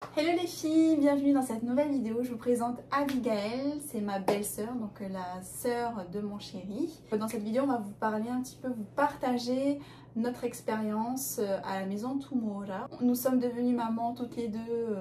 Hello les filles, bienvenue dans cette nouvelle vidéo. Je vous présente Abigaël, c'est ma belle-sœur, donc la sœur de mon chéri. Dans cette vidéo, on va vous parler un petit peu, vous partager notre expérience à la maison Tumora. Nous sommes devenues mamans toutes les deux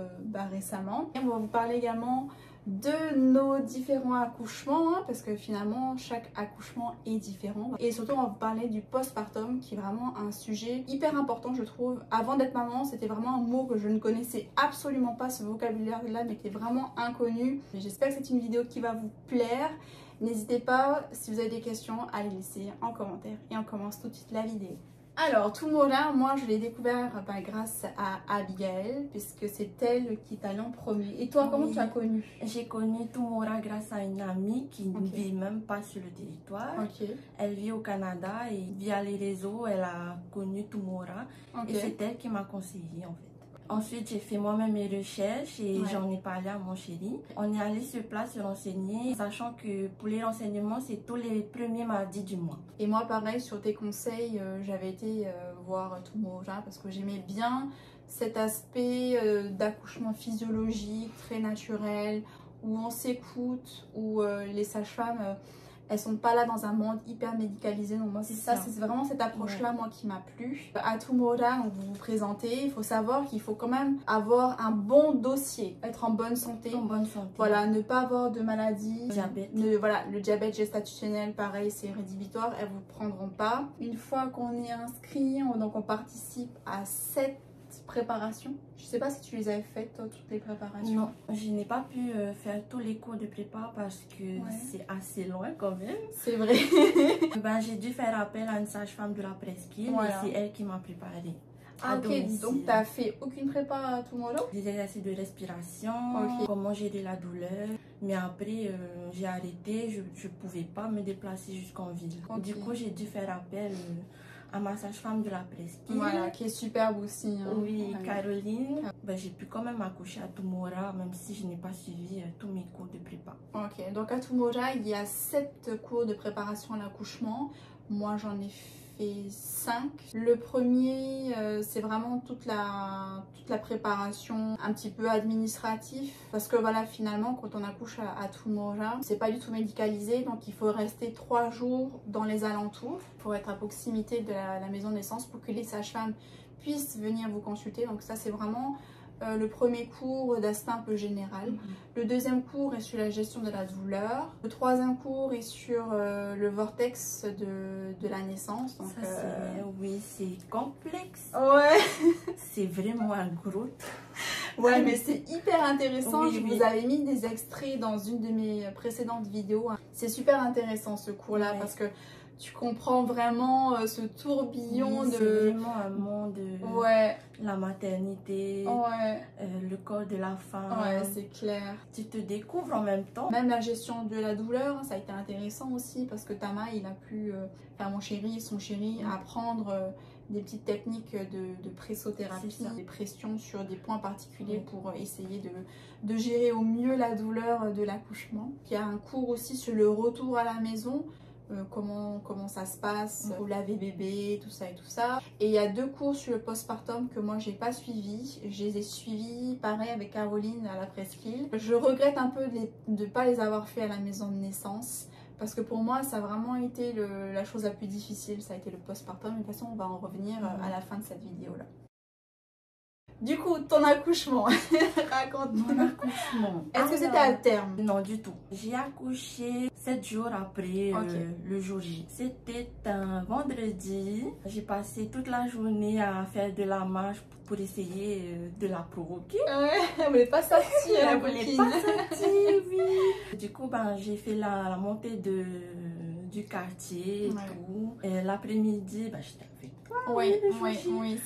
récemment. Et on va vous parler également de nos différents accouchements, parce que finalement chaque accouchement est différent. Et surtout on va vous parler du postpartum qui est vraiment un sujet hyper important je trouve. Avant d'être maman c'était vraiment un mot que je ne connaissais absolument pas, ce vocabulaire là m'était vraiment inconnu. J'espère que c'est une vidéo qui va vous plaire. N'hésitez pas, si vous avez des questions, à les laisser en commentaire. Et on commence tout de suite la vidéo. Alors, Tumora, moi je l'ai découvert grâce à Abigaël, puisque c'est elle qui est allée en premier. Et toi, comment tu as connu? J'ai connu Tumora grâce à une amie qui ne vit même pas sur le territoire. Elle vit au Canada et via les réseaux, elle a connu Tumora. Et c'est elle qui m'a conseillé en fait. Ensuite, j'ai fait moi-même mes recherches et j'en ai parlé à mon chéri. On est allé sur place se renseigner, sachant que pour les renseignements, c'est tous les premiers mardis du mois. Et moi, pareil, sur tes conseils, j'avais été voir Tumora parce que j'aimais bien cet aspect d'accouchement physiologique, très naturel, où on s'écoute, où les sages-femmes... elles sont pas là dans un monde hyper médicalisé. Donc moi c'est ça, c'est vraiment cette approche là moi qui m'a plu. À Tumora, donc vous vous présentez, il faut savoir qu'il faut quand même avoir un bon dossier, être en bonne santé. Voilà, ne pas avoir de maladie. Diabète. Voilà, le diabète gestationnel pareil c'est rédhibitoire, elles vous prendront pas. Une fois qu'on est inscrit, donc on participe à 7 préparation. Je sais pas si tu les avais faites toi, toutes les préparations. Non, je n'ai pas pu faire tous les cours de prépa parce que c'est assez loin quand même. C'est vrai. J'ai dû faire appel à une sage-femme de la presqu'île et c'est elle qui m'a préparée. Ah ok, donc tu n'as fait aucune prépa à Tumora? Des exercices de respiration, comment gérer la douleur. Mais après, j'ai arrêté, je ne pouvais pas me déplacer jusqu'en ville. Du coup, j'ai dû faire appel à ma sage-femme de la presqu'île. Voilà, qui est superbe aussi. Hein. Oui, Caroline. J'ai pu quand même accoucher à Tumora, même si je n'ai pas suivi tous mes cours de prépa. Ok, donc à Tumora, il y a 7 cours de préparation à l'accouchement. Moi, j'en ai fait 5. Le premier, c'est vraiment toute la préparation un petit peu administrative. Parce que voilà, finalement, quand on accouche à Tumora, c'est pas du tout médicalisé. Donc, il faut rester 3 jours dans les alentours pour être à proximité de la maison de naissance pour que les sages-femmes puissent venir vous consulter. Donc, ça, c'est vraiment... le premier cours d'aspect un peu général. Le deuxième cours est sur la gestion de la douleur. Le troisième cours est sur le vortex de la naissance. Donc, oui, c'est complexe. Ouais. C'est vraiment un gros... Ouais, mais c'est hyper intéressant. Je vous avais mis des extraits dans une de mes précédentes vidéos. C'est super intéressant ce cours-là parce que tu comprends vraiment ce tourbillon de... C'est vraiment un monde... La maternité, le corps de la femme. Ouais, c'est clair. Tu te découvres en même temps. Même la gestion de la douleur, ça a été intéressant aussi parce que Tama, il a pu, mon chéri, son chéri, apprendre des petites techniques de pressothérapie, des pressions sur des points particuliers pour essayer de gérer au mieux la douleur de l'accouchement. Il y a un cours aussi sur le retour à la maison. Comment ça se passe, pour laver bébé, tout ça et tout ça. Et il y a 2 cours sur le postpartum que moi j'ai pas suivi. Je les ai suivis pareil avec Caroline à la presqu'île. Je regrette un peu de pas les avoir fait à la maison de naissance. Parce que pour moi, ça a vraiment été la chose la plus difficile. Ça a été le postpartum. De toute façon, on va en revenir à la fin de cette vidéo-là. Du coup, ton accouchement, raconte-moi. Mon accouchement. Est-ce que c'était à terme? Non, du tout. J'ai accouché 7 jours après le jour J. C'était un vendredi. J'ai passé toute la journée à faire de la marche pour essayer de la provoquer. Ouais, elle voulait pas sortir. Elle voulait pas sortir, oui. Du coup, j'ai fait la montée du quartier et tout. Et l'après-midi, j'étais avec toi. Oui,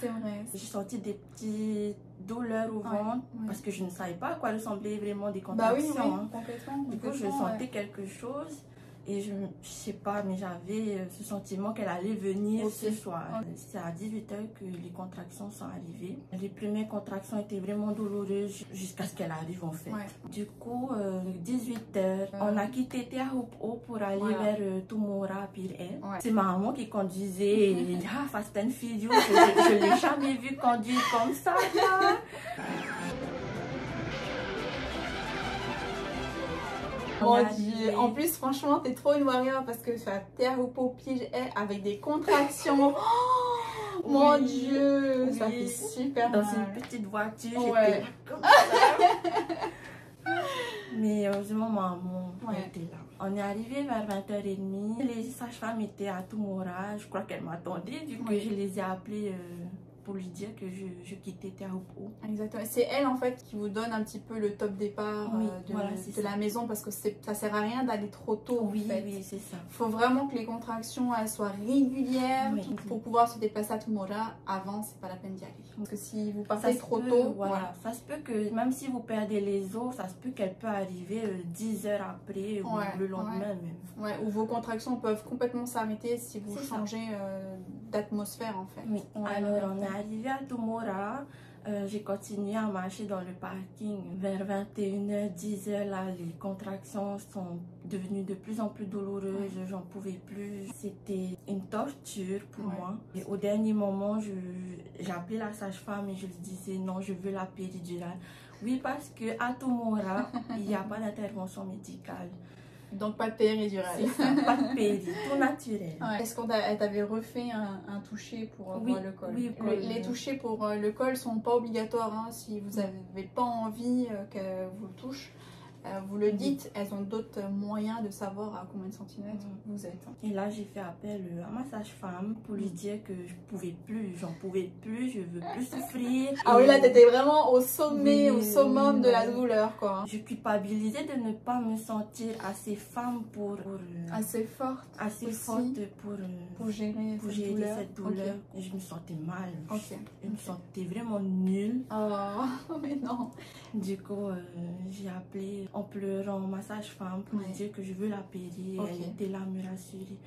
c'est vrai. J'ai senti des petites douleurs au ventre parce que je ne savais pas à quoi ressemblaient vraiment des contractions. Complètement. Du coup, je sentais quelque chose. Et je sais pas, mais j'avais ce sentiment qu'elle allait venir ce soir. C'est à 18 h que les contractions sont arrivées. Les premières contractions étaient vraiment douloureuses jusqu'à ce qu'elle arrive en fait. Du coup, 18 h, on a quitté Teahupo pour aller vers Tumora Pire. C'est ma maman qui conduisait. Fast and Furious, je l'ai jamais vu conduire comme ça. Là. Mon Dieu. En plus, franchement, t'es trop une warrior parce que ça terre au pied avec des contractions. Oh, mon Dieu, ça fait super dans mal. une petite voiture, Ouais. j'étais comme ça. Mais heureusement, maman était là. On est arrivé vers 20h30. Les sages-femmes étaient à Toumora. Je crois qu'elles m'attendaient. Du coup, je les ai appelées pour lui dire que je quittais Teahupo'o. Exactement. C'est elle en fait qui vous donne un petit peu le top départ de la maison parce que ça sert à rien d'aller trop tôt. Oui, en fait. oui, c'est ça. Il faut vraiment que les contractions elles soient régulières pour pouvoir se déplacer à Toumora. Avant, c'est pas la peine d'y aller. Parce que si vous partez trop tôt, voilà. Ça se peut que même si vous perdez les os, ça se peut qu'elle peut arriver 10 heures après ou le lendemain même. Ouais, ou vos contractions peuvent complètement s'arrêter si vous changez d'atmosphère en fait. Oui. Alors on est arrivé à Toumora. J'ai continué à marcher dans le parking. Vers 21h, 10h, là, les contractions sont devenues de plus en plus douloureuses. J'en pouvais plus. C'était une torture pour moi. Et au dernier moment, j'ai appelé la sage-femme et je lui disais non, je veux la péridurale. Oui, parce qu'à Toumora, il n'y a pas d'intervention médicale. Donc pas de péridurale. C'est ça, pas de péri, tout naturel. Est-ce qu'elle t'avait refait un toucher pour voir le col? Oui, les touchés pour le col sont pas obligatoires. Hein, si vous n'avez pas envie qu'elle vous le touche, vous le dites. Elles ont d'autres moyens de savoir à combien de centimètres vous êtes. Et là, j'ai fait appel à ma sage-femme pour lui dire que je pouvais plus, j'en pouvais plus, je veux plus souffrir. Ah oui, là, t'étais vraiment au sommet, au summum de la douleur, quoi. Je culpabilisais de ne pas me sentir assez femme pour assez forte pour gérer cette douleur. Okay. Je me sentais mal. Je me sentais vraiment nulle. Oh, mais non. Du coup, j'ai appelé en pleurant ma sage-femme pour lui dire que je veux la périr. Elle était là à me rassurer.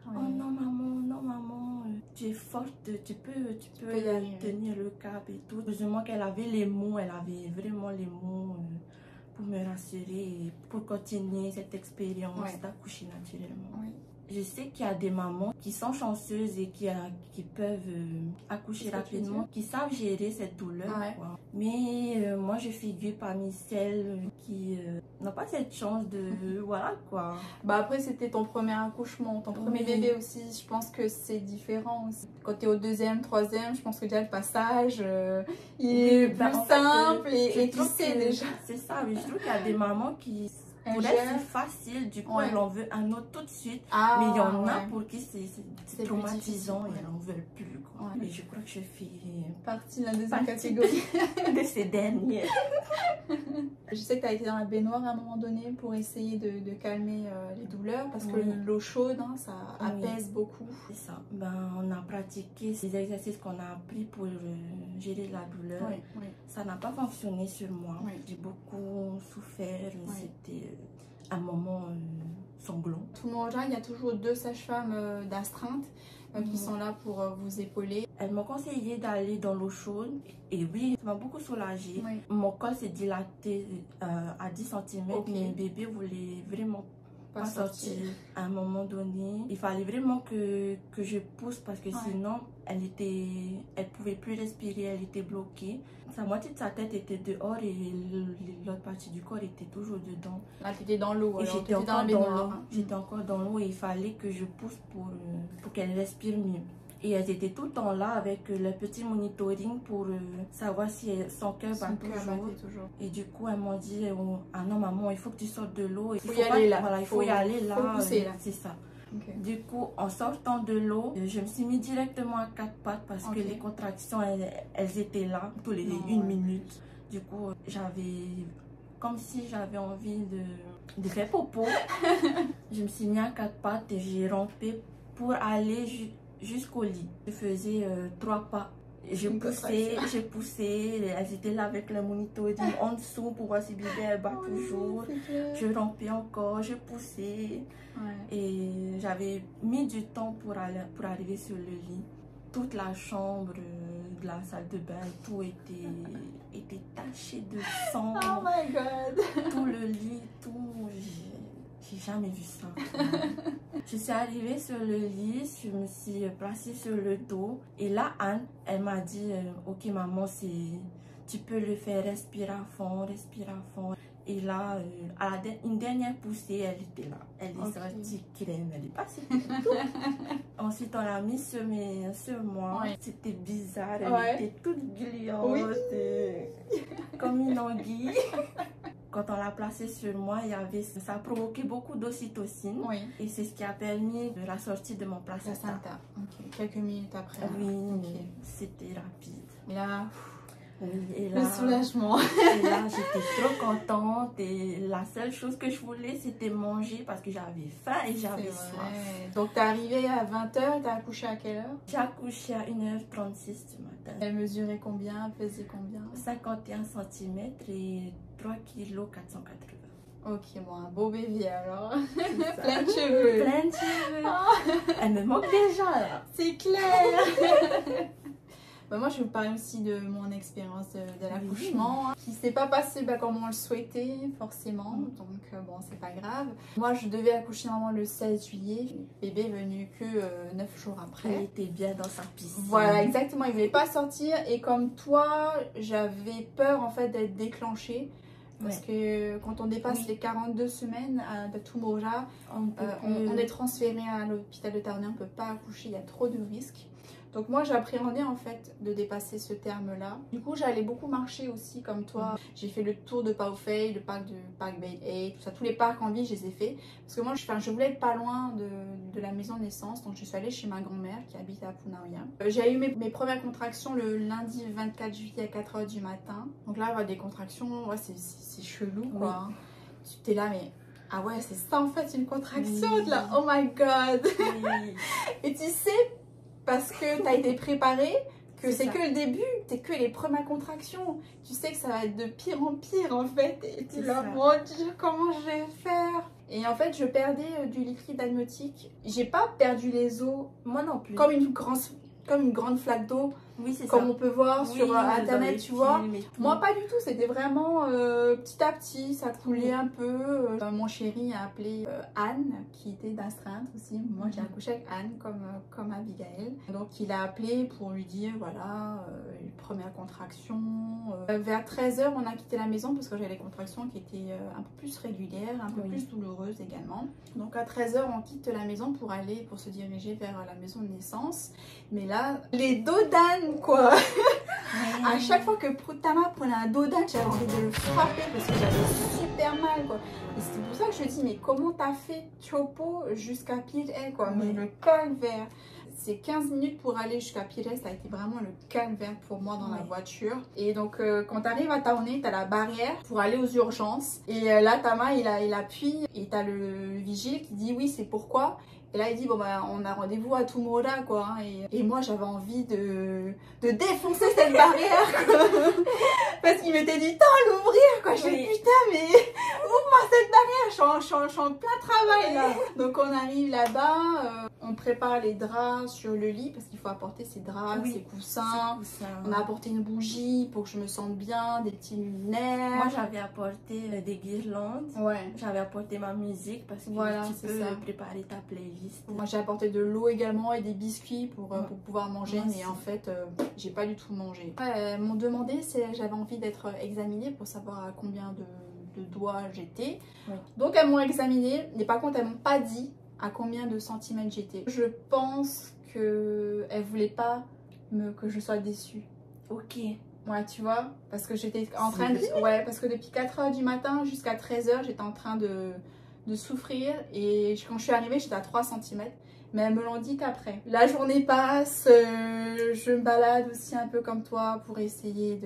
Oh non maman, tu es forte, tu peux tenir le cap et tout. Heureusement qu'elle avait les mots, elle avait vraiment les mots pour me rassurer et pour continuer cette expérience d'accoucher naturellement. Je sais qu'il y a des mamans qui sont chanceuses et qui peuvent accoucher rapidement, qui savent gérer cette douleur. Quoi. Mais moi, je figure parmi celles qui n'ont pas cette chance de... voilà quoi. Bah après, c'était ton premier accouchement, ton premier bébé aussi. Je pense que c'est différent aussi. Quand tu es au deuxième, troisième, je pense que déjà le passage, il est plus simple et tu sais déjà. C'est ça, mais je trouve qu'il y a des mamans qui... Pour elle, c'est facile, du coup, elle en veut un autre tout de suite. Mais il y en a pour qui c'est traumatisant et elles n'en veulent plus. Quoi. Mais je crois que je fais partie de la deuxième catégorie de ces dernières. Je sais que tu as été dans la baignoire à un moment donné pour essayer de calmer les douleurs parce que l'eau chaude, ça apaise beaucoup. C'est ça. Ben, on a pratiqué ces exercices qu'on a appris pour gérer la douleur. Ça n'a pas fonctionné sur moi. J'ai beaucoup souffert. C'était un moment sanglant. Tout le monde, il y a toujours 2 sages-femmes d'astreinte qui sont là pour vous épauler. Elles m'ont conseillé d'aller dans l'eau chaude et oui, ça m'a beaucoup soulagée. Mon col s'est dilaté à 10 cm, mais bébé voulait vraiment pas sortir. À un moment donné, il fallait vraiment que je pousse parce que sinon elle pouvait plus respirer, elle était bloquée. La moitié de sa tête était dehors et l'autre partie du corps était toujours dedans. Là, tu étais dans l'eau. J'étais encore dans l'eau. J'étais encore dans l'eau et il fallait que je pousse pour qu'elle respire mieux. Et elles étaient tout le temps là avec le petit monitoring pour savoir si son cœur bat toujours. Et du coup, elles m'ont dit ah non maman, il faut que tu sortes de l'eau. Il faut y aller là. Voilà, il faut y aller là. Faut pousser là. C'est ça. Du coup, en sortant de l'eau, je me suis mis directement à 4 pattes parce que les contractions, elles étaient là tous les 1 minute. Du coup, j'avais comme si j'avais envie de faire popo. Je me suis mis à 4 pattes et j'ai rampé pour aller jusqu'au lit. Je faisais 3 pas. Je poussais, elles étaient là avec le monitoring en dessous pour voir si bébé elle bat toujours. Je rampais encore, je poussais. Et j'avais mis du temps pour arriver sur le lit. Toute la chambre de la salle de bain, tout était taché de sang. Oh my god! Tout le lit, tout. J'ai jamais vu ça. Je suis arrivée sur le lit, je me suis placée sur le dos. Et là, Anne, elle m'a dit ok maman, Tu peux le faire respirer à fond, respirer à fond. Et là, une dernière poussée, elle était là. Elle est sortie crème, elle est passée tout. Ensuite, on l'a mis sur moi. Ouais. C'était bizarre, elle était toute gluante, comme une anguille. Quand on l'a placée sur moi, ça a provoqué beaucoup d'ocytocine. Oui. Et c'est ce qui a permis de la sortie de mon placenta. Quelques minutes après. Oui, c'était rapide. Et là... Oui, et là, le soulagement. Et là, j'étais trop contente. Et la seule chose que je voulais, c'était manger parce que j'avais faim et j'avais soif. Donc, t'es arrivée à 20h, t'as accouché à quelle heure? J'ai accouché à 1h36 du matin. Elle mesurait combien? Elle pesait combien? 51 cm et 3 kg 480. Ok, bon, un beau bébé alors. Plein de cheveux. Plein de cheveux. Oh. Elle me manque déjà là. C'est clair. Bah moi, je vais vous parler aussi de mon expérience de l'accouchement, qui s'est pas passé comme on le souhaitait, forcément. Donc, bon, c'est pas grave. Moi, je devais accoucher normalement le 16 juillet. Le bébé est venu que 9 jours après. Il était bien dans sa piscine. Voilà, exactement. Il voulait pas sortir. Et comme toi, j'avais peur, en fait, d'être déclenchée. Parce que quand on dépasse les 42 semaines de Tumoja, on est transféré à l'hôpital de Taormina, on ne peut pas accoucher, il y a trop de risques. Donc moi j'appréhendais en fait de dépasser ce terme-là. Du coup j'allais beaucoup marcher aussi comme toi. J'ai fait le tour de Paufei, le parc de Parc Bay A, tout ça, tous les parcs en ville je les ai fait. Parce que moi je voulais être pas loin de la maison de naissance, donc je suis allée chez ma grand-mère qui habite à Punaoya. J'ai eu mes premières contractions le lundi 24 juillet à 4 h du matin. Donc là des contractions, c'est chelou quoi. Tu t'es là mais... Ah ouais c'est ça en fait une contraction de là, oh my god. Et tu sais... Parce que tu as été préparé, que c'est que le début, c'est que les premières contractions. Tu sais que ça va être de pire en pire en fait. Et tu es là, mon Dieu, comment je vais faire? Et en fait, je perdais du liquide amniotique. J'ai pas perdu les os. Moi non plus. Comme une grande flaque d'eau. Oui, c'est ça. Comme on peut voir sur internet, tu vois. Moi, pas du tout. C'était vraiment petit à petit, ça coulait un peu. Mon chéri a appelé Anne, qui était d'astreinte aussi. Moi, j'ai accouché avec Anne, comme Abigail. Donc, il a appelé pour lui dire, voilà, une première contraction. Vers 13 h, on a quitté la maison parce que j'avais les contractions qui étaient un peu plus régulières, un peu plus douloureuses également. Donc, à 13 h, on quitte la maison pour se diriger vers la maison de naissance. Mais là, les dos d'Anne, quoi. À chaque fois que Tama prenait un dos d'âne, j'avais envie de le frapper parce que j'avais super mal, quoi. Et c'est pour ça que je dis, mais comment t'as fait Chopo jusqu'à Pire, quoi. Mais le calvaire. C'est 15 minutes pour aller jusqu'à Pire, ça a été vraiment le calvaire pour moi dans la voiture. Et donc, quand tu arrives à Taoné, tu as la barrière pour aller aux urgences. Et là, Tama, il appuie et tu as le vigile qui dit oui, c'est pourquoi. Et là, il dit, bon, bah, on a rendez-vous à Tumoja, quoi. Hein, et moi, j'avais envie de défoncer cette barrière, quoi. Parce qu'il mettait du temps à l'ouvrir, quoi. Je dis, putain, mais ouvre-moi cette barrière, je suis en plein travail, là. Donc, on arrive là-bas, on prépare les draps sur le lit, parce qu'il faut apporter ses draps, ses coussins. On a apporté une bougie pour que je me sente bien, des petits luminaires. Moi, j'avais apporté des guirlandes. J'avais apporté ma musique, parce que tu peux préparer ta playlist. Moi j'ai apporté de l'eau également et des biscuits pour pouvoir manger, mais en fait j'ai pas du tout mangé. Elles m'ont demandé si j'avais envie d'être examinée pour savoir à combien de doigts j'étais. Donc elles m'ont examinée, mais par contre elles m'ont pas dit à combien de centimètres j'étais. Je pense qu'elles voulaient pas que je sois déçue. Ok. Ouais, tu vois, parce que j'étais en train de... Ouais, parce que depuis 4 h du matin jusqu'à 13 h, j'étais en train de souffrir, et quand je suis arrivée j'étais à 3 cm, mais elles me l'ont dit qu'après. La journée passe, je me balade aussi un peu comme toi pour essayer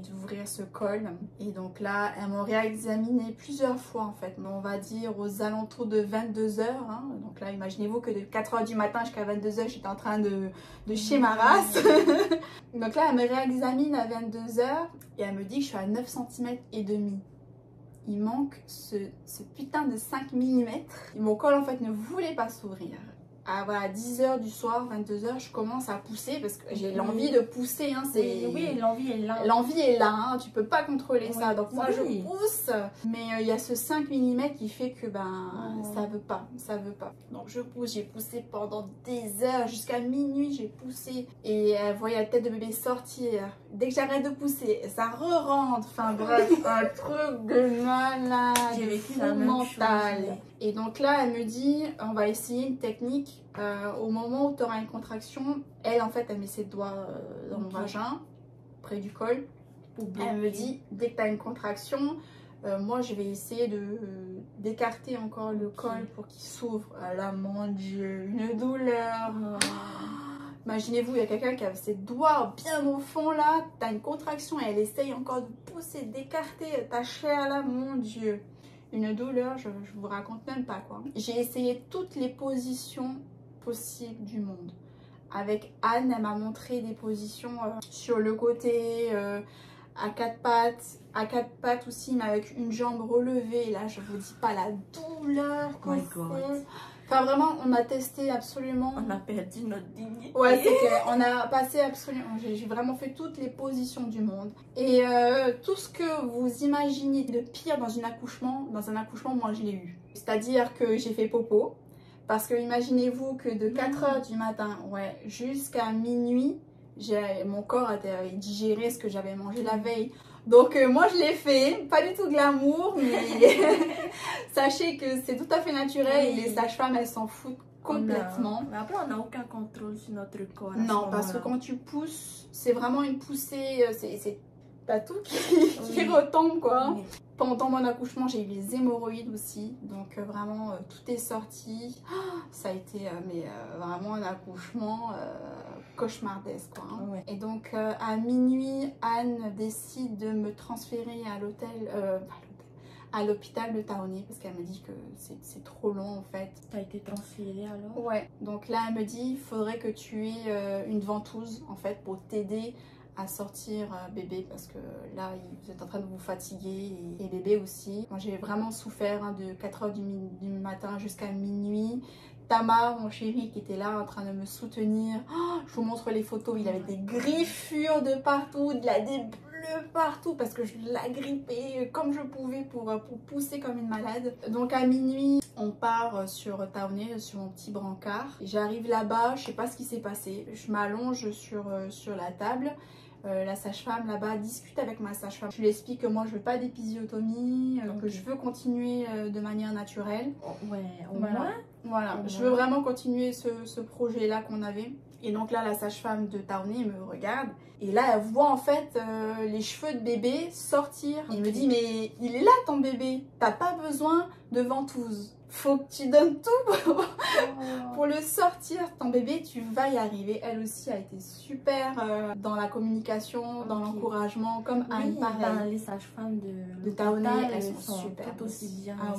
d'ouvrir ce col, et donc là elles m'ont réexaminé plusieurs fois en fait, mais on va dire aux alentours de 22 h, hein. Donc là imaginez-vous que de 4 h du matin jusqu'à 22 h j'étais en train de chier ma race. Donc là elle me réexamine à 22 h et elle me dit que je suis à 9 cm et demi. Il manque ce putain de 5 mm. Mon col en fait ne voulait pas s'ouvrir. à voilà, 10h du soir, 22h, je commence à pousser parce que j'ai l'envie de pousser. Hein, oui, l'envie est là. L'envie est là, hein, tu peux pas contrôler ça. Donc moi, oui. je pousse, mais il y a ce 5 mm qui fait que ça veut pas, ça veut pas. Donc je pousse, j'ai poussé pendant des heures, jusqu'à minuit, j'ai poussé. Et elle voyait la tête de bébé sortir. Dès que j'arrête de pousser, ça re-rentre. Enfin bref, un truc de malade, j'ai vécu fou la même mental. chose. Et donc là, elle me dit, on va essayer une technique. Au moment où tu auras une contraction, elle, en fait, elle met ses doigts dans mon vagin, près du col. Elle me dit, dès que tu as une contraction, moi, je vais essayer d'écarter encore le col pour qu'il s'ouvre. Ah là, mon Dieu, une douleur. Imaginez-vous, il y a quelqu'un qui a ses doigts bien au fond là, tu as une contraction et elle essaye encore de pousser, d'écarter ta chair là, mon Dieu. Une douleur, je vous raconte même pas quoi. J'ai essayé toutes les positions possibles du monde. Avec Anne, elle m'a montré des positions sur le côté, à quatre pattes aussi, mais avec une jambe relevée. Et là, je vous dis pas la douleur que c'est. Enfin, vraiment, on a testé absolument. On a perdu notre dignité. Ouais, c'est clair. On a passé absolument. J'ai vraiment fait toutes les positions du monde. Et tout ce que vous imaginez de pire dans un accouchement, moi, je l'ai eu. C'est-à-dire que j'ai fait popo. Parce que imaginez-vous que de 4h du matin jusqu'à minuit, mon corps a digéré ce que j'avais mangé la veille. Donc moi je l'ai fait, pas du tout glamour, mais sachez que c'est tout à fait naturel et les sages-femmes elles s'en foutent complètement. Mais après on n'a aucun contrôle sur notre corps. Non, parce que quand tu pousses, c'est vraiment une poussée, c'est pas tout qui retombe quoi. Oui. Pendant mon accouchement, j'ai eu les hémorroïdes aussi. Donc vraiment, tout est sorti. Ça a été vraiment un accouchement cauchemardesque. Quoi, hein. Ouais. Et donc, à minuit, Anne décide de me transférer à l'hôpital de Taoné. Parce qu'elle me dit que c'est trop long en fait. Tu as été transférée alors? Ouais. Donc là, elle me dit, il faudrait que tu aies une ventouse en fait pour t'aider à sortir bébé parce que là vous êtes en train de vous fatiguer et bébé aussi. Moi j'ai vraiment souffert hein, de 4h du matin jusqu'à minuit. Tamar, mon chéri qui était là en train de me soutenir, je vous montre les photos, il avait des griffures de partout, des bleus partout parce que je l'agrippais comme je pouvais pour pousser comme une malade. Donc à minuit on part sur Taoné, sur mon petit brancard. J'arrive là-bas, je sais pas ce qui s'est passé, je m'allonge sur la table. La sage-femme là-bas discute avec ma sage-femme. Je lui explique que moi je veux pas d'épisiotomie, que je veux continuer de manière naturelle. Voilà. Je veux vraiment continuer ce projet-là qu'on avait. Et donc là, la sage-femme de Taoné me regarde. Et là, elle voit en fait les cheveux de bébé sortir. Il me dit, mais il est là ton bébé. T'as pas besoin de ventouse. Faut que tu donnes tout pour le sortir. Ton bébé, tu vas y arriver. Elle aussi a été super dans la communication, dans l'encouragement, comme Anne, pareil. Les sages-femmes de Taoné, elles sont super tout aussi bien. Ah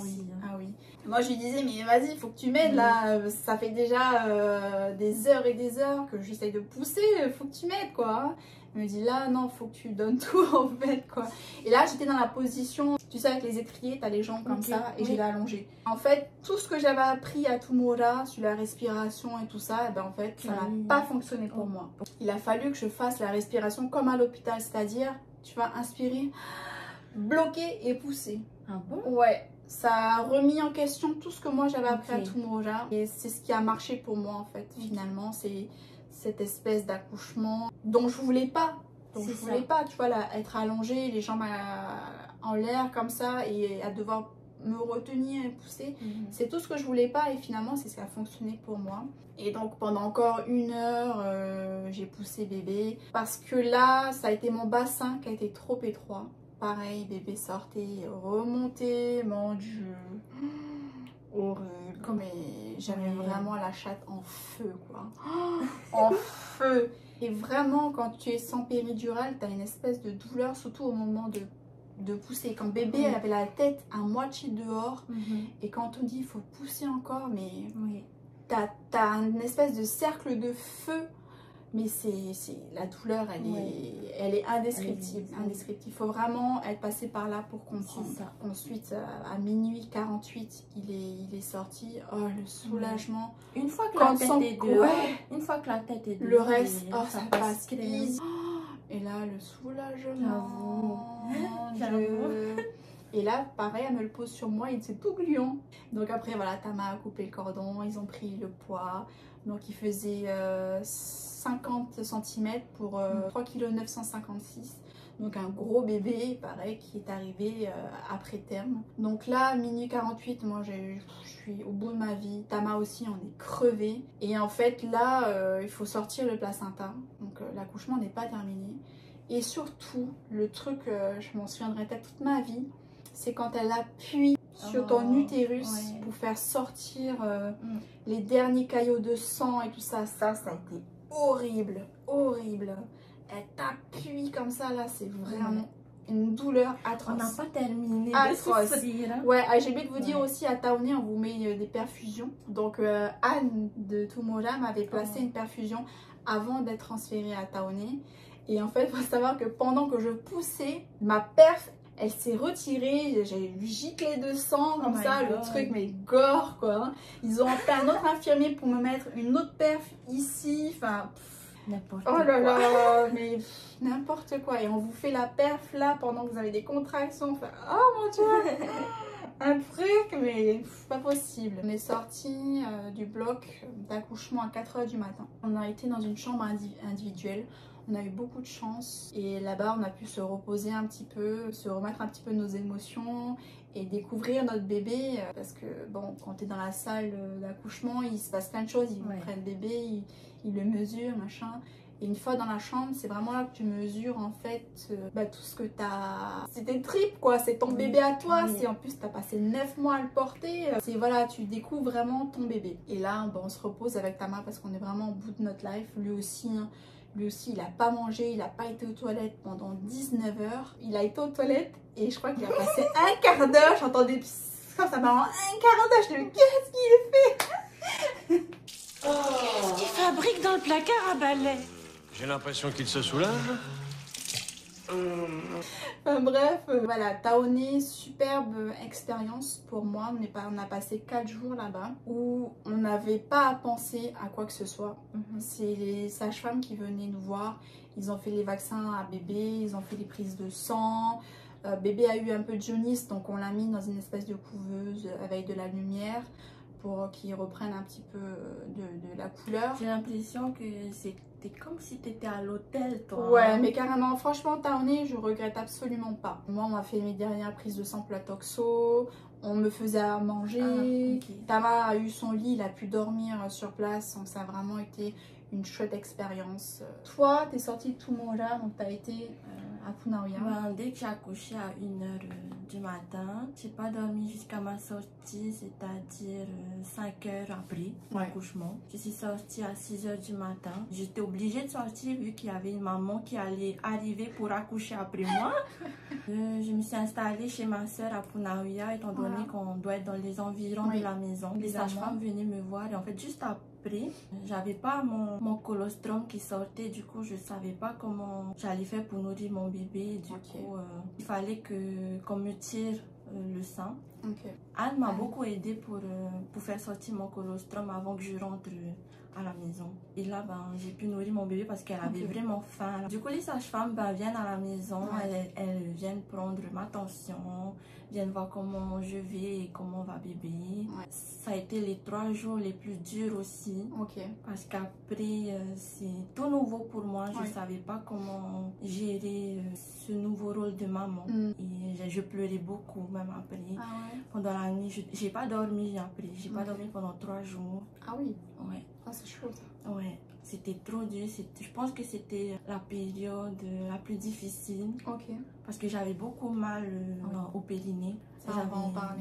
oui. Moi, je lui disais, mais vas-y, il faut que tu m'aides là. Ça fait déjà des heures et des heures que j'essaye de pousser. Il faut que tu m'aides, quoi. Elle me dit là, non, faut que tu donnes tout en fait, quoi. Et là, j'étais dans la position, tu sais, avec les étriers, t'as les jambes comme ça, et j'étais allongée. En fait, tout ce que j'avais appris à Tumura sur la respiration et tout ça, eh ben, en fait, ça n'a pas fonctionné pour moi. Il a fallu que je fasse la respiration comme à l'hôpital, c'est-à-dire, tu vas inspirer, bloquer et pousser. Ah bon? Ouais. Ça a remis en question tout ce que moi j'avais appris à Tumura. Et c'est ce qui a marché pour moi, en fait, finalement. C'est cette espèce d'accouchement dont je voulais pas. Donc je voulais pas, tu vois, là, être allongée, les jambes en l'air comme ça et à devoir me retenir et pousser. C'est tout ce que je voulais pas et finalement c'est ce qui a fonctionné pour moi. Et donc pendant encore 1 heure, j'ai poussé bébé parce que là, ça a été mon bassin qui a été trop étroit. Pareil, bébé sortait, remontait, mon Dieu, horrible. Mais j'avais vraiment la chatte en feu, quoi. En feu. Et vraiment, quand tu es sans péridurale, tu as une espèce de douleur, surtout au moment de pousser. Quand bébé, elle avait la tête à moitié dehors. Et quand on dit il faut pousser encore, mais tu as une espèce de cercle de feu Mais la douleur, elle est indescriptible. Il faut vraiment être passé par là pour comprendre. Ensuite, à minuit 48, il est sorti. Oh, le soulagement. Une fois que la tête est dehors, une fois que la tête est dehors, le reste, ça passe easy. Et là, le soulagement. J'avoue. Et là, pareil, elle me le pose sur moi, il s'est tout gluant. Donc après, voilà, Tama a coupé le cordon, ils ont pris le poids. Donc il faisait 50 cm pour 3,956 kg. Donc un gros bébé, pareil, qui est arrivé après terme. Donc là, minuit 48, moi je suis au bout de ma vie. Tama aussi, on est crevé. Et en fait, là, il faut sortir le placenta. Donc l'accouchement n'est pas terminé. Et surtout, le truc, je m'en souviendrai peut-être toute ma vie, c'est quand elle appuie sur ton utérus pour faire sortir les derniers caillots de sang et tout ça. Ça a été horrible, horrible. Elle t'appuie comme ça, là, c'est vraiment une douleur atroce. On n'a pas terminé de souffrir. Ouais, j'ai oublié de vous dire aussi, à Taoné, on vous met des perfusions. Donc, Anne de Tumola m'avait placé une perfusion avant d'être transférée à Taoné. Et en fait, il faut savoir que pendant que je poussais, ma perf, elle s'est retirée, j'ai giclé de sang comme ça, le truc, mais gore quoi. Ils ont appelé un autre infirmier pour me mettre une autre perf ici, enfin... N'importe quoi. Oh là là, mais n'importe quoi. Et on vous fait la perf là pendant que vous avez des contractions. Enfin, oh mon Dieu, un truc, mais pas possible. On est sorti du bloc d'accouchement à 4 h du matin. On a été dans une chambre individuelle. On a eu beaucoup de chance et là-bas on a pu se reposer un petit peu, se remettre un petit peu nos émotions et découvrir notre bébé parce que bon, quand tu es dans la salle d'accouchement, il se passe plein de choses, ils prennent le bébé, ils le mesurent, machin. Et une fois dans la chambre, c'est vraiment là que tu mesures en fait tout ce que tu as. C'est tes tripes quoi, c'est ton bébé à toi. Si en plus tu as passé 9 mois à le porter, c'est voilà, tu découvres vraiment ton bébé. Et là, on se repose avec Tama parce qu'on est vraiment au bout de notre life, lui aussi. Hein. Lui aussi, il n'a pas mangé, il n'a pas été aux toilettes pendant 19 heures. Il a été aux toilettes et je crois qu'il a passé un quart d'heure. J'entendais comme ça pendant un quart d'heure. Je me dis, qu'est-ce qu'il fait? Qu'est-ce qu'il fabrique dans le placard à balai? J'ai l'impression qu'il se soulage. Enfin, bref, voilà, Taoné, superbe expérience pour moi. On a passé 4 jours là-bas où on n'avait pas à penser à quoi que ce soit. C'est les sages-femmes qui venaient nous voir. Ils ont fait les vaccins à bébé, ils ont fait les prises de sang. Bébé a eu un peu de jaunisse, donc on l'a mis dans une espèce de couveuse avec de la lumière pour qu'il reprenne un petit peu de la couleur. J'ai l'impression que c'était comme si tu étais à l'hôtel, toi. Ouais, mais carrément, franchement, Taoné, je regrette absolument pas. Moi, on m'a fait mes dernières prises de sang pour la toxo, on me faisait à manger. Tama a eu son lit, il a pu dormir sur place, donc ça a vraiment été une chouette expérience. Toi, t'es sortie de Tumola, donc t'as été à Punaoya. Dès que j'ai accouché à 1 h du matin, j'ai pas dormi jusqu'à ma sortie, c'est-à-dire 5 heures après l'accouchement. Je suis sortie à 6 h du matin. J'étais obligée de sortir vu qu'il y avait une maman qui allait arriver pour accoucher après moi. Je me suis installée chez ma soeur à Punaoya, étant donné qu'on doit être dans les environs de la maison. Les sages-femmes venaient me voir et en fait juste après, j'avais pas mon colostrum qui sortait, du coup je savais pas comment j'allais faire pour nourrir mon bébé. Du coup il fallait qu'on me tire le sang. Anne m'a beaucoup aidé pour faire sortir mon colostrum avant que je rentre à la maison. Et là, j'ai pu nourrir mon bébé parce qu'elle avait vraiment faim. Du coup, les sages-femmes viennent à la maison, elles viennent prendre ma tension, viennent voir comment je vais et comment va bébé. Ça a été les 3 jours les plus durs aussi. Parce qu'après, c'est tout nouveau pour moi. Je ne savais pas comment gérer ce nouveau rôle de maman. Et je pleurais beaucoup, même après. Pendant la nuit, j'ai pas dormi après. J'ai pas dormi pendant 3 jours. Ah oui? Ouais. Ah, c'est chaud ça. Ouais. C'était trop dur. Je pense que c'était la période la plus difficile. Parce que j'avais beaucoup mal au périnée. J'avais trop mal.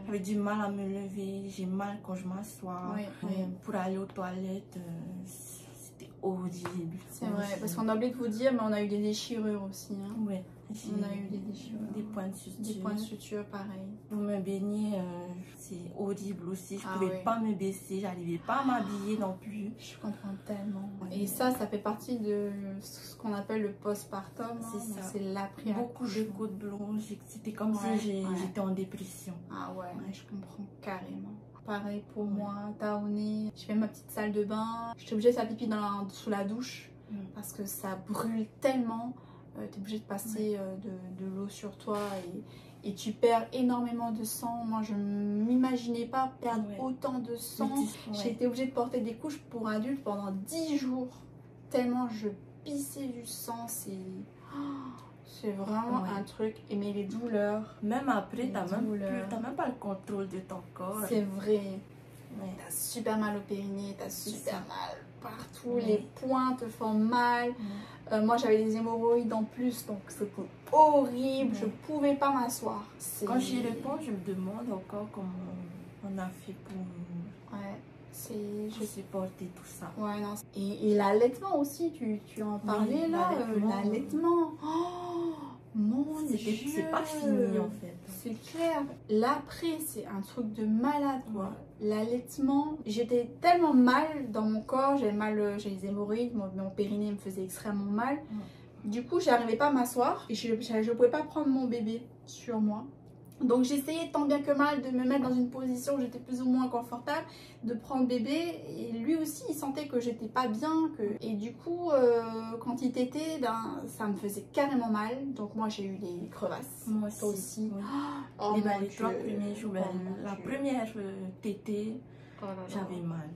J'avais du mal à me lever. J'ai mal quand je m'assois. Pour aller aux toilettes, c'était horrible. C'est vrai, parce qu'on a oublié de vous dire, mais on a eu des déchirures aussi. Hein. Ouais. On a eu des déchirures. Des points de suture. Des points de suture, pareil. Pour me baigner, c'est horrible aussi. Je Ah pouvais oui. pas me baisser, j'arrivais pas à m'habiller non plus. Je comprends tellement. Et ça fait partie de ce qu'on appelle le postpartum. C'est ça. C'est l'après. Beaucoup de coups de blanc. C'était comme si j'étais en dépression. Ah ouais, je comprends carrément. Pareil pour moi, Taoné. Je fais ma petite salle de bain. J'étais obligée de faire pipi sous la douche parce que ça brûle tellement. T'es obligée de passer de l'eau sur toi et tu perds énormément de sang. Moi, je m'imaginais pas perdre autant de sang. J'ai été obligée de porter des couches pour adultes pendant 10 jours. Tellement je pissais du sang. C'est vraiment un truc. Mais les douleurs. Même après, t'as même pas le contrôle de ton corps. C'est vrai. T'as super mal au périnée, t'as super mal partout. Les poings te font mal. Moi, j'avais des hémorroïdes en plus, donc c'était horrible. Je pouvais pas m'asseoir. Quand j'y réponds, je me demande encore comment on a fait pour supporter tout ça. Ouais, non. Et l'allaitement aussi, tu en parlais là. L'allaitement. Oh, mon Dieu. C'est pas fini en fait. C'est clair. L'après, c'est un truc de malade quoi. L'allaitement, j'étais tellement mal dans mon corps, j'ai les hémorroïdes, mon périnée me faisait extrêmement mal. Du coup, j'arrivais pas à m'asseoir et je pouvais pas prendre mon bébé sur moi. Donc j'essayais tant bien que mal de me mettre dans une position où j'étais plus ou moins confortable, de prendre bébé, et lui aussi il sentait que j'étais pas bien, et du coup quand il tétait, ça me faisait carrément mal. Donc moi j'ai eu des crevasses. Moi aussi. Oh, les 3 premiers jours, la première tétée, j'avais mal.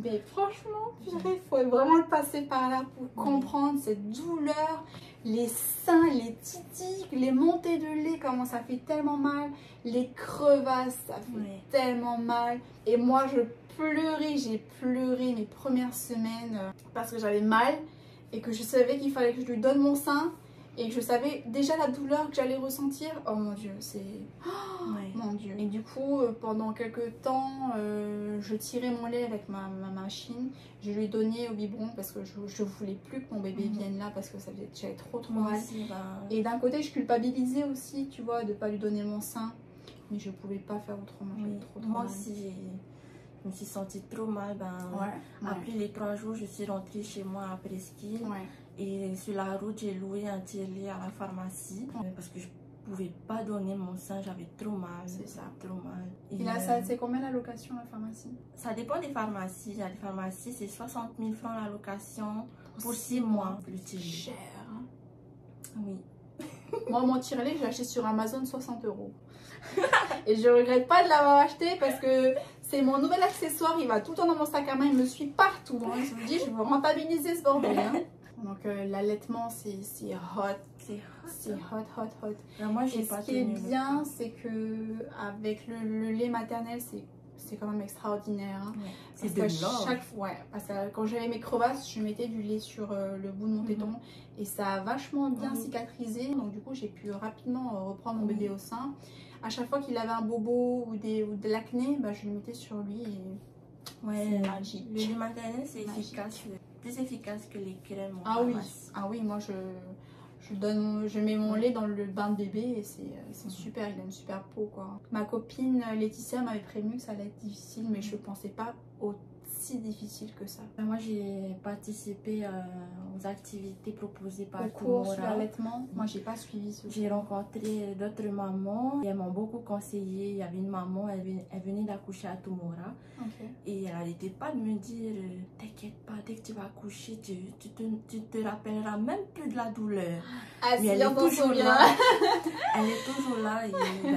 Mais franchement, il faut vraiment passer par là pour comprendre cette douleur, les seins, les titis, les montées de lait, comment ça fait tellement mal, les crevasses, ça fait tellement mal. Et moi, j'ai pleuré mes premières semaines parce que j'avais mal et que je savais qu'il fallait que je lui donne mon sein et que je savais déjà la douleur que j'allais ressentir. Oh mon Dieu, c'est... Mon Dieu. Et du coup, pendant quelques temps, je tirais mon lait avec ma machine. Je lui donnais au biberon parce que je voulais plus que mon bébé vienne là parce que j'avais trop mal. Et d'un côté, je culpabilisais aussi, tu vois, de pas lui donner mon sein. Mais je pouvais pas faire autrement. Moi aussi, je me suis sentie trop mal. Après les 3 jours, je suis rentrée chez moi à Presqu'île. Et sur la route, j'ai loué un tiers-lit à la pharmacie parce que je pouvais pas donner mon sein, j'avais trop mal. C'est ça, trop mal. Et là, c'est combien la location à la pharmacie? Ça dépend des pharmacies. Il y a des pharmacies, c'est 60 000 francs la location pour 6 mois. Le tiers-lit. Cher. Hein? Oui. Moi, mon tiers-lit, j'ai acheté sur Amazon 60 €. Et je regrette pas de l'avoir acheté parce que c'est mon nouvel accessoire. Il va tout le temps dans mon sac à main, il me suit partout. Hein. Je me dis, je veux rentabiliser ce bordel. Hein. Donc l'allaitement, c'est hot. C'est hot. Alors, moi, et ce qui est bien, c'est que avec le lait maternel, c'est quand même extraordinaire. Hein. C'est de l'or. Parce que quand j'avais mes crevasses, je mettais du lait sur le bout de mon téton et ça a vachement bien cicatrisé. Donc du coup, j'ai pu rapidement reprendre mon bébé au sein. À chaque fois qu'il avait un bobo ou de l'acné, je le mettais sur lui et c'est magique. Le lait maternel, c'est efficace. Plus efficace que les crèmes. Ah oui, moi je mets mon lait dans le bain de bébé et c'est super, il a une super peau quoi. Ma copine Laetitia m'avait prévenu que ça allait être difficile, mais je pensais pas aussi difficile que ça. Moi j'ai participé aux activités proposées par au cours sur l'allaitement. Moi j'ai pas suivi ce cours. J'ai rencontré d'autres mamans et elles m'ont beaucoup conseillé. Il y avait une maman, elle venait d'accoucher à Toumora. Et elle n'arrêtait pas de me dire t'inquiète pas, dès que tu vas accoucher, tu te rappelleras même plus de la douleur. Mais elle est toujours là. Elle est toujours là et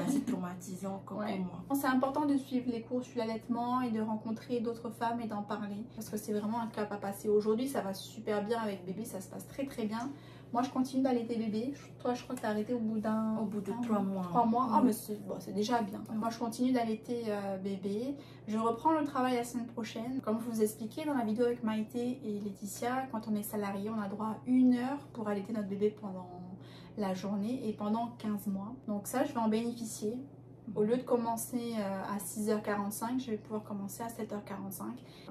c'est traumatisant encore pour moi. C'est important de suivre les cours sur l'allaitement et de rencontrer d'autres femmes et d'en parler parce que c'est vraiment un cap à passer. Aujourd'hui ça va super bien avec bébé, ça se passe très bien. Moi je continue d'allaiter bébé. Toi je crois que tu as arrêté au bout de 3 mois. 3 mois. Ah mais c'est déjà bien. Moi je continue d'allaiter bébé. Je reprends le travail la semaine prochaine. Comme je vous expliquais dans la vidéo avec Maïté et Laetitia, quand on est salarié on a droit à 1 heure pour allaiter notre bébé pendant la journée et pendant 15 mois. Donc ça je vais en bénéficier. Au lieu de commencer à 6h45, je vais pouvoir commencer à 7h45.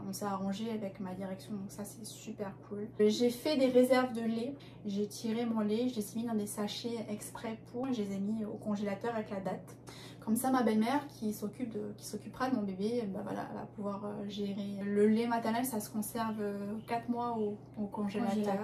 On s'est arrangé avec ma direction, donc ça c'est super cool. J'ai fait des réserves de lait. J'ai tiré mon lait, je les ai mis dans des sachets exprès pour. Je les ai mis au congélateur avec la date. Comme ça, ma belle-mère qui s'occupera de mon bébé, bah voilà, elle va pouvoir gérer. Le lait maternel, ça se conserve 4 mois au congélateur.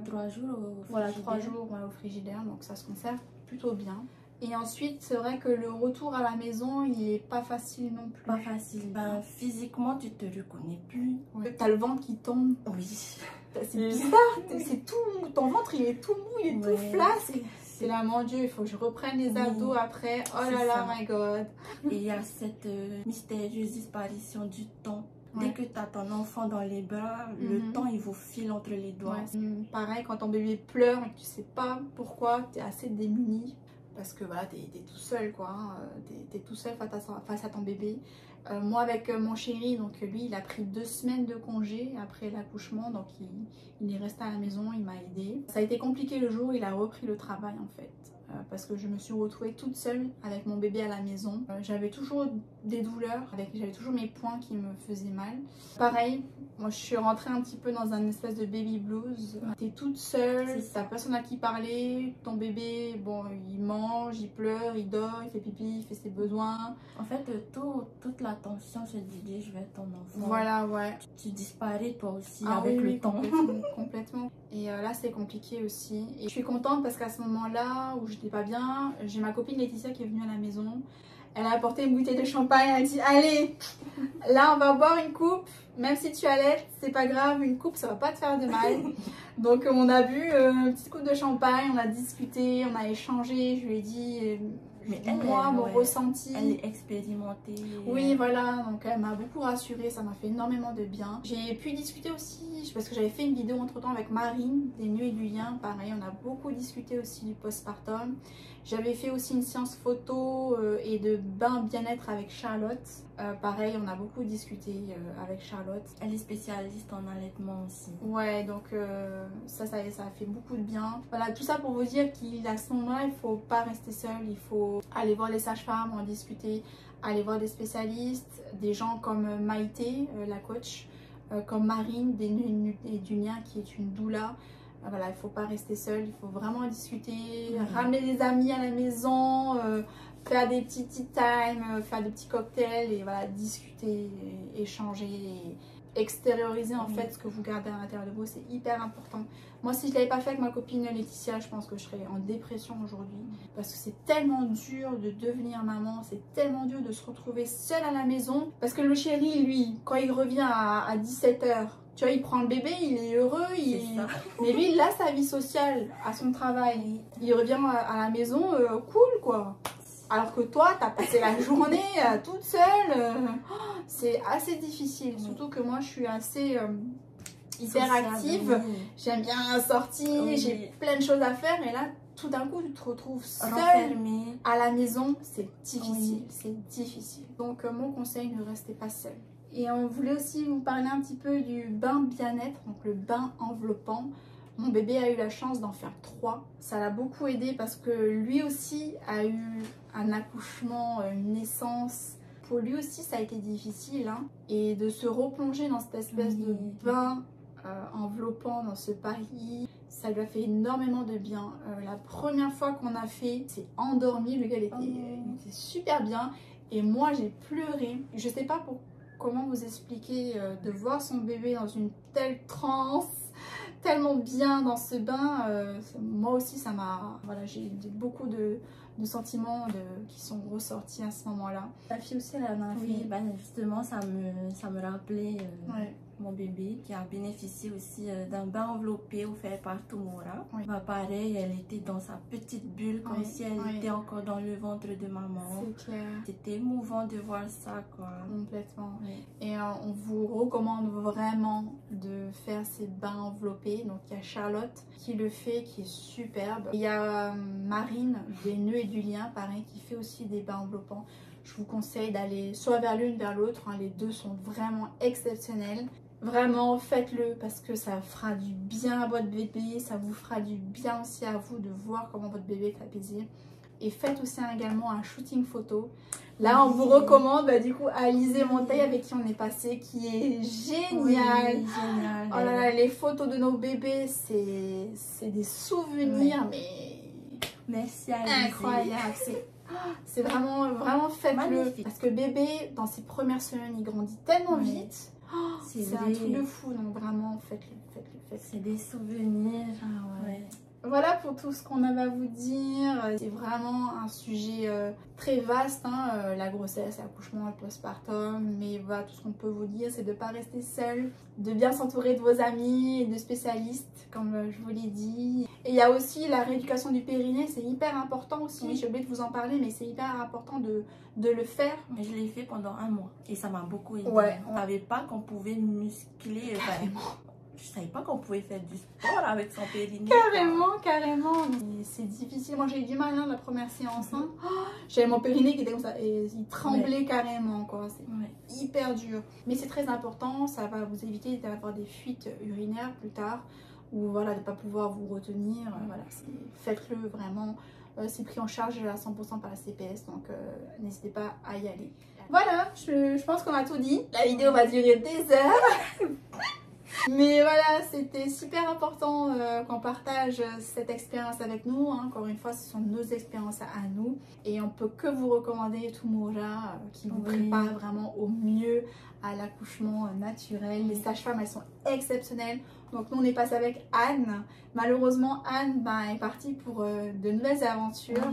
3 jours au frigidaire. Voilà, 3 jours ouais, au frigidaire, donc ça se conserve plutôt bien. Et ensuite, c'est vrai que le retour à la maison, il est pas facile non plus. Pas facile. Ben, physiquement, tu te reconnais plus. Ouais. T'as le ventre qui tombe. Oui. C'est bizarre, c'est tout, ton ventre il est tout mou, il est tout flasque. C'est là, mon Dieu, il faut que je reprenne les abdos après. Oh là là, my God. Et il y a cette mystérieuse disparition du temps. Dès que tu as ton enfant dans les bras, le temps il vous file entre les doigts. Ouais, pareil, quand ton bébé pleure et que tu sais pas pourquoi, tu es assez démuni. Parce que voilà, tu es tout seul, quoi. Hein. Tu es tout seul face à ton bébé. Moi, avec mon chéri, donc lui, il a pris 2 semaines de congé après l'accouchement. Donc, il est resté à la maison, il m'a aidé. Ça a été compliqué le jour où il a repris le travail, en fait. Parce que je me suis retrouvée toute seule avec mon bébé à la maison. J'avais toujours des douleurs, j'avais toujours mes poings qui me faisaient mal. Pareil, moi je suis rentrée un petit peu dans un espèce de baby blues. T'es toute seule, t'as personne à qui parler, ton bébé, bon, il mange, il pleure, il dort, il fait pipi, il fait ses besoins. En fait, toute l'attention se dirige vers ton enfant. Voilà, ouais. Tu disparais toi aussi avec le temps. Complètement. Et là, c'est compliqué aussi. Et je suis contente parce qu'à ce moment-là où j'étais pas bien, j'ai ma copine Laetitia qui est venue à la maison. Elle a apporté une bouteille de champagne. Elle a dit, allez, là, on va boire une coupe. Même si tu allaites, c'est pas grave. Une coupe, ça va pas te faire de mal. Donc, on a bu une petite coupe de champagne. On a discuté, on a échangé. Je lui ai dit... Mais moi, mon ressenti. Elle est expérimentée. Oui, voilà, donc elle m'a beaucoup rassurée, ça m'a fait énormément de bien. J'ai pu discuter aussi, parce que j'avais fait une vidéo entre temps avec Marine, des nœuds et du lien, pareil, on a beaucoup discuté aussi du postpartum. J'avais fait aussi une séance photo et de bain bien-être avec Charlotte. Pareil, on a beaucoup discuté avec Charlotte. Elle est spécialiste en allaitement aussi. Ouais, donc ça a fait beaucoup de bien. Voilà, tout ça pour vous dire qu'à ce moment-là, il ne faut pas rester seul. Il faut aller voir les sages-femmes, en discuter, aller voir des spécialistes, des gens comme Maïté, la coach, comme Marine, des nœuds et du lien, qui est une doula. Voilà, il ne faut pas rester seul, il faut vraiment discuter, ramener des amis à la maison, faire des petits tea time, faire des petits cocktails et voilà, discuter, échanger, extérioriser en fait ce que vous gardez à l'intérieur de vous, c'est hyper important. Moi, si je ne l'avais pas fait avec ma copine Laetitia, je pense que je serais en dépression aujourd'hui parce que c'est tellement dur de devenir maman, c'est tellement dur de se retrouver seule à la maison parce que le chéri, lui, quand il revient à 17h, tu vois, il prend le bébé, il est heureux, mais lui, il a sa vie sociale à son travail. Il revient à la maison, cool, quoi. Alors que toi, tu as passé la journée toute seule. C'est assez difficile. Surtout que moi, je suis assez hyperactive. J'aime bien sortir, j'ai plein de choses à faire. Et là, tout d'un coup, tu te retrouves seule à la maison. C'est difficile. C'est difficile. Donc, mon conseil, ne restez pas seule. Et on voulait aussi vous parler un petit peu du bain bien-être, donc le bain enveloppant. Mon bébé a eu la chance d'en faire 3. Ça l'a beaucoup aidé parce que lui aussi a eu un accouchement, une naissance. Pour lui aussi, ça a été difficile. Hein. Et de se replonger dans cette espèce de bain enveloppant dans ce Paris, ça lui a fait énormément de bien. La première fois qu'on a fait, c'est endormi. Le gars, il était super bien. Et moi, j'ai pleuré. Je sais pas comment vous expliquer de voir son bébé dans une telle transe, tellement bien dans ce bain. Moi aussi, ça m'a... Voilà, j'ai beaucoup de sentiments qui sont ressortis à ce moment-là. La fille aussi, elle en a fait. Oui, ben justement, ça me rappelait mon bébé qui a bénéficié aussi d'un bain enveloppé offert par Tomora. Oui. Ben, pareil, elle était dans sa petite bulle comme si elle était encore dans le ventre de maman. C'est clair. C'était émouvant de voir ça, quoi. Complètement. Oui. Et on vous recommande vraiment de faire ces bains enveloppés. Donc il y a Charlotte qui le fait, qui est superbe. Il y a Marine des nœuds et du lien, pareil, qui fait aussi des bains enveloppants. Je vous conseille d'aller soit vers l'une, vers l'autre. Hein. Les deux sont vraiment exceptionnels. Vraiment, faites-le parce que ça fera du bien à votre bébé. Ça vous fera du bien aussi à vous de voir comment votre bébé est apaisé. et faites aussi également un shooting photo. Là, on vous recommande du coup Alizé Monteil avec qui on est passé, qui est génial. Oui, génial. Oh là là, les photos de nos bébés, c'est des souvenirs, mais merci Alizé. Incroyable. C'est vraiment, vraiment faites-le. Magnifique. Parce que bébé, dans ses premières semaines, il grandit tellement vite. C'est un truc de fou, donc vraiment, faites-le. C'est des souvenirs. Ah ouais. Voilà pour tout ce qu'on avait à vous dire. C'est vraiment un sujet très vaste, hein, la grossesse, l'accouchement, le postpartum. Mais voilà, tout ce qu'on peut vous dire, c'est de ne pas rester seul, de bien s'entourer de vos amis et de spécialistes, comme je vous l'ai dit. Et il y a aussi la rééducation du périnée, c'est hyper important aussi. Oui. J'ai oublié de vous en parler, mais c'est hyper important de le faire. Je l'ai fait pendant 1 mois et ça m'a beaucoup aidé. Ouais. On ne savait pas qu'on pouvait muscler. Je savais pas qu'on pouvait faire du sport avec son périnée. Carrément. C'est difficile. Moi, j'ai eu du mal la première séance. Hein. J'avais mon périnée qui était comme ça et il tremblait carrément, quoi. C'est hyper dur. Mais c'est très important. Ça va vous éviter d'avoir des fuites urinaires plus tard ou voilà, de ne pas pouvoir vous retenir. Voilà, faites-le vraiment. C'est pris en charge à 100% par la CPS, donc n'hésitez pas à y aller. Voilà, je pense qu'on a tout dit. La vidéo va durer des heures. Mais voilà, c'était super important qu'on partage cette expérience avec nous. Hein. Encore une fois, ce sont nos expériences à nous. Et on peut que vous recommander Tumoja qui vous prépare vraiment au mieux à l'accouchement naturel. Les sages-femmes, elles sont exceptionnelles. Donc nous, on est passé avec Anne. Malheureusement, Anne est partie pour de nouvelles aventures.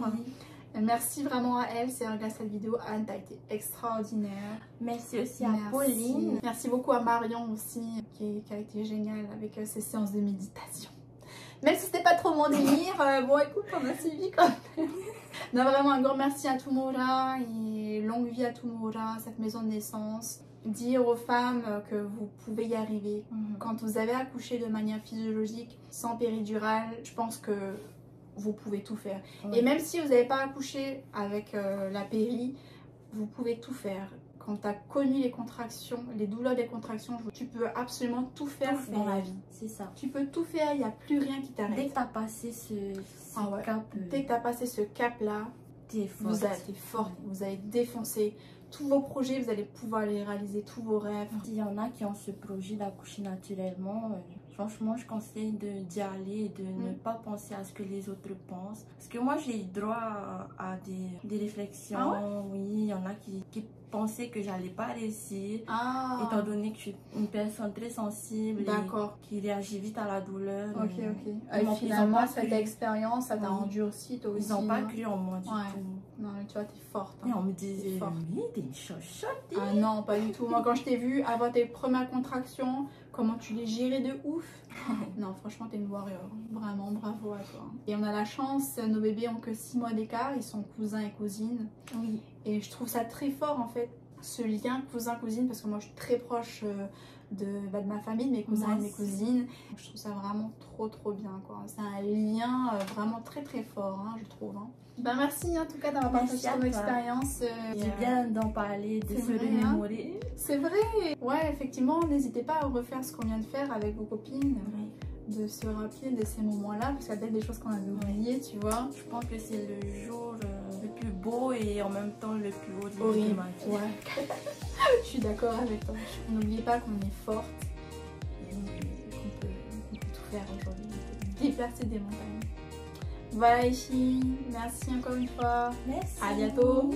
Merci vraiment à elle, c'est grâce à cette vidéo. Anne, t'as été extraordinaire. Merci aussi à Pauline. Merci beaucoup à Marion aussi, qui a été géniale avec ses séances de méditation. Même si c'était pas trop mon délire, bon écoute, on a suivi quand même. Non, vraiment un grand merci à Tumoja et longue vie à Tumoja, cette maison de naissance. Dire aux femmes que vous pouvez y arriver. Quand vous avez accouché de manière physiologique, sans péridurale, je pense que vous pouvez tout faire. Et même si vous n'avez pas accouché avec la péri, vous pouvez tout faire. Quand tu as connu les contractions, les douleurs des contractions, tu peux absolument tout faire dans la vie. C'est ça. Tu peux tout faire, il n'y a plus rien qui t'arrête. Dès que tu as passé ce cap... Dès que tu as passé ce cap-là, tu es forte. Vous êtes forte, vous allez défoncer tous vos projets, vous allez pouvoir les réaliser, tous vos rêves. S'il y en a qui ont ce projet d'accoucher naturellement, franchement, je conseille d'y aller et de ne pas penser à ce que les autres pensent. Parce que moi, j'ai eu droit à des réflexions. Ah ouais? Oui, il y en a qui pensaient que j'allais pas réussir. Étant donné que je suis une personne très sensible et qui réagit vite à la douleur. Ok. Et finalement, cette expérience, ça t'a endurci toi aussi. Ils n'ont pas cru en moi du tout. Non, mais tu vois, t'es forte. Hein. Et on me disait, oui, t'es une chochotte. Ah non, pas du tout. Moi, quand je t'ai vu avoir tes premières contractions, comment tu les gérais de ouf. Non, franchement, t'es une warrior. Vraiment, bravo à toi. Et on a la chance, nos bébés ont que 6 mois d'écart. Ils sont cousins et cousines. Oui. Et je trouve ça très fort, en fait, ce lien cousin-cousine. Parce que moi, je suis très proche de ma famille, de mes cousins et de mes cousines. Je trouve ça vraiment trop bien, quoi. C'est un lien vraiment très fort, hein, je trouve. Hein. Merci en tout cas d'avoir partagé ton expérience. C'est bien d'en parler, de se remémorer. C'est vrai. Ouais, effectivement, n'hésitez pas à refaire ce qu'on vient de faire avec vos copines. De se rappeler de ces moments-là, parce qu'il y a peut-être des choses qu'on avait oubliées, tu vois. Je pense que c'est le jour le plus beau et en même temps le plus haut de ma vie. Ouais. Je suis d'accord avec toi. N'oubliez pas qu'on est forte et qu'on peut tout faire aujourd'hui. On peut déplacer des montagnes. Voilà les filles, merci encore une fois. Merci. À bientôt.